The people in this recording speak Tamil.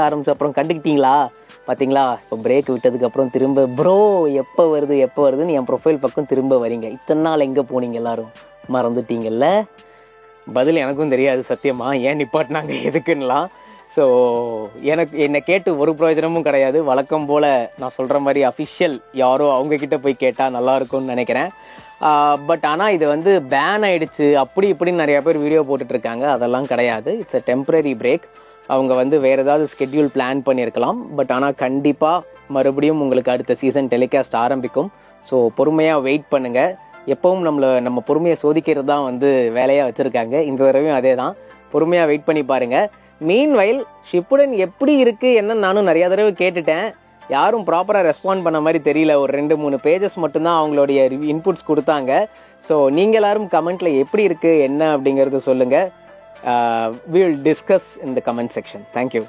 ஆரம்பிச்ச அப்புறம் கண்டுக்கிட்டீங்களா? பார்த்தீங்களா, இப்போ பிரேக் விட்டதுக்கப்புறம் திரும்ப ப்ரோ எப்போ வருதுன்னு என் ப்ரொஃபைல் பக்கம் திரும்ப வரீங்க. இத்தனை நாள் எங்கே போனீங்க எல்லாரும்? மறந்துட்டீங்கல்ல? பதில் எனக்கும் தெரியாது சத்தியமா, ஏன் நிப்பாட்டினாங்க எதுக்குன்னெலாம். ஸோ என்னை கேட்டு ஒரு பிரயோஜனமும் கிடையாது. வழக்கம் போல் நான் சொல்கிற மாதிரி அஃபிஷியல் யாரோ அவங்கக்கிட்ட போய் கேட்டால் நல்லாயிருக்கும்னு நினைக்கிறேன். பட் ஆனால் இது வந்து பேன் ஆகிடுச்சு அப்படி இப்படின்னு நிறையா பேர் வீடியோ போட்டுட்ருக்காங்க. அதெல்லாம் கிடையாது. It's a temporary break. அவங்க வந்து வேறு ஏதாவது ஸ்கெட்யூல் பிளான் பண்ணியிருக்கலாம். பட் ஆனால் கண்டிப்பாக மறுபடியும் உங்களுக்கு அடுத்த சீசன் டெலிகாஸ்ட் ஆரம்பிக்கும். ஸோ பொறுமையாக வெயிட் பண்ணுங்கள். எப்பவும் நம்ம பொறுமையை சோதிக்கிறது தான் வந்து வேலையாக வச்சுருக்காங்க. இந்த தடவையும் அதே தான். பொறுமையாக வெயிட் பண்ணி பாருங்கள். மீன்வைல் ஷிப்புடன் எப்படி இருக்குது என்னன்னு நானும் நிறையா தடவை கேட்டுட்டேன். யாரும் ப்ராப்பராக ரெஸ்பாண்ட் பண்ண மாதிரி தெரியல. ஒரு 2-3 பேஜஸ் மட்டும்தான் அவங்களுடைய இன்புட்ஸ் கொடுத்தாங்க. ஸோ நீங்கள் எல்லாரும் கமெண்ட்டில் எப்படி இருக்குது என்ன அப்படிங்கிறது சொல்லுங்கள். We will discuss in the comment section. Thank you.